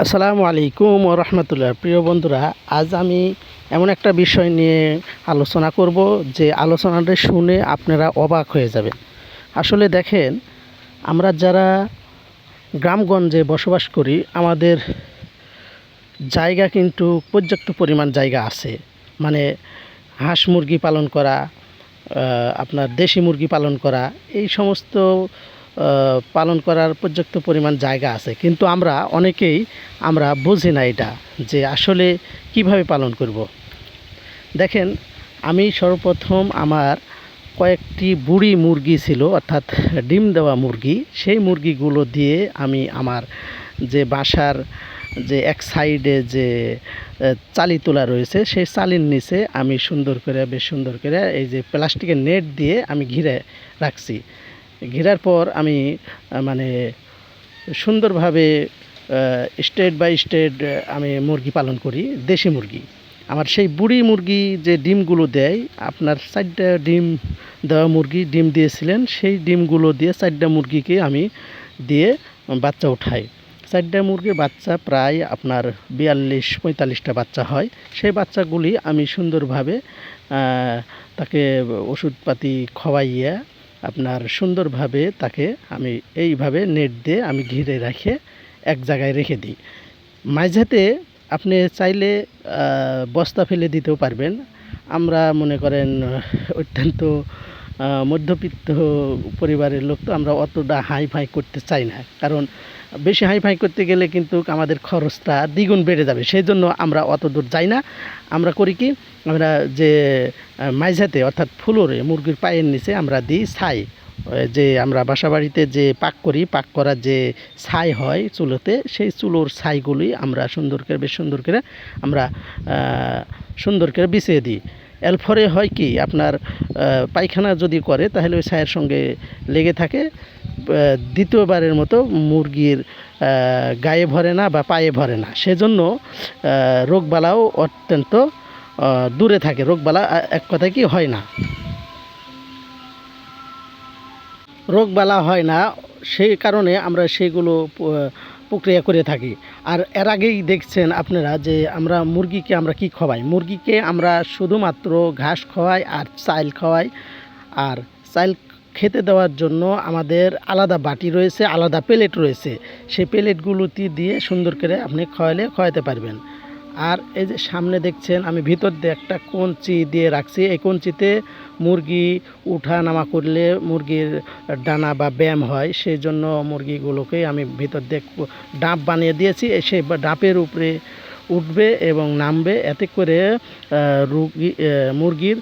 আসসালামু আলাইকুম ওয়া রাহমাতুল্লাহ। প্রিয় বন্ধুরা, আজ আমি এমন একটা বিষয় নিয়ে আলোচনা করব যে আলোচনাটা শুনে আপনারা অবাক হয়ে যাবেন। আসলে দেখেন, আমরা যারা গ্রামগঞ্জে বসবাস করি, আমাদের জায়গা কিন্তু পর্যাপ্ত পরিমাণ জায়গা আছে। মানে হাঁস মুরগি পালন করা, আপনার দেশি মুরগি পালন করা, এই সমস্ত পালন করার পর্যাপ্ত পরিমাণ জায়গা আছে, কিন্তু আমরা অনেকেই বুঝি না এটা যে আসলে কিভাবে পালন করব। দেখেন, আমি সর্বপ্রথম আমার কয়েকটি বুড়ি মুরগি ছিল, অর্থাৎ ডিম দেওয়া মুরগি। সেই মুরগিগুলো দিয়ে আমি আমার যে বাসার যে এক সাইডে যে চালি তোলা রয়েছে, সেই চালির নিচে আমি বেশ সুন্দর করে এই যে প্লাস্টিকের নেট দিয়ে আমি ঘিরে রাখছি। ঘেরার পর আমি মানে সুন্দরভাবে স্টেট বাই স্টেট আমি মুরগি পালন করি, দেশি মুরগি। আমার সেই বুড়ি মুরগি যে ডিমগুলো দেয়, আপনার 4টা ডিম দেওয়া মুরগি ডিম দিয়েছিলেন, সেই ডিমগুলো দিয়ে 4টা মুরগিকে আমি দিয়ে বাচ্চা উঠাই। 4টা মুরগির বাচ্চা প্রায় আপনার 42-45টা বাচ্চা হয়। সেই বাচ্চাগুলি আমি সুন্দরভাবে তাকে ওষুধপাতি খাওয়াইয়া আপনার সুন্দরভাবে তাকে আমি এইভাবে নেট দিয়ে আমি ঘিরে রেখে এক জায়গায় রেখে দিই। মাঝেতে আপনি চাইলে বস্তা ফেলে দিতেও পারবেন। আমরা মনে করেন অত্যন্ত মধ্যবিত্ত পরিবারের লোক, তো আমরা অতটা হাই-ফাই করতে চাই না, কারণ বেশি হাই-ফাই করতে গেলে কিন্তু আমাদের খরচটা দ্বিগুণ বেড়ে যাবে। সেই জন্য আমরা অত দূর যাই না। আমরা করি কি, আমরা যে মাঝাতে অর্থাৎ ফ্লোরে মুরগির পায়ের নিচে আমরা দিই ছাই। যে আমরা বাসাবাড়িতে যে পাক করি, পাক করার যে ছাই হয় চুলোতে, সেই চুলোর ছাইগুলি আমরা বেশ সুন্দর করে আমরা সুন্দর করে বিছিয়ে দিই। এর ফলে হয় কি, আপনার পায়খানা যদি করে তাহলে ওই ছাইয়ের সঙ্গে লেগে থাকে। দ্বিতীয়বারের মতো মুরগির গায়ে ভরে না বা পায়ে ভরে না। সেজন্য রোগবালাও অত্যন্ত দূরে থাকে। রোগবালা এক কথায় কি হয় না, রোগবালা হয় না। সেই কারণে আমরা সেগুলো প্রক্রিয়া করে থাকি। আর এর আগেই দেখছেন আপনারা যে আমরা মুরগিকে আমরা কি খাওয়াই। মুরগিকে আমরা শুধুমাত্র ঘাস খাওয়াই আর চাল খাওয়াই। আর চাল খেতে দেওয়ার জন্য আমাদের আলাদা বাটি রয়েছে, আলাদা প্লেট রয়েছে। সেই প্লেটগুলোতে দিয়ে সুন্দর করে আপনি খাওয়াতে পারবেন। আর এই যে সামনে দেখছেন, আমি ভিতর দিয়ে একটা কঞ্চি দিয়ে রাখছি। এই কঞ্চিতে মুরগি উঠা নামা করলে মুরগির ডানা বা ব্যায়াম হয়, সেই জন্য মুরগিগুলোকে আমি ভিতর দিয়ে ডাঁপ বানিয়ে দিয়েছি। সেই ডাঁপের উপরে উঠবে এবং নামবে, এতে করে মুরগির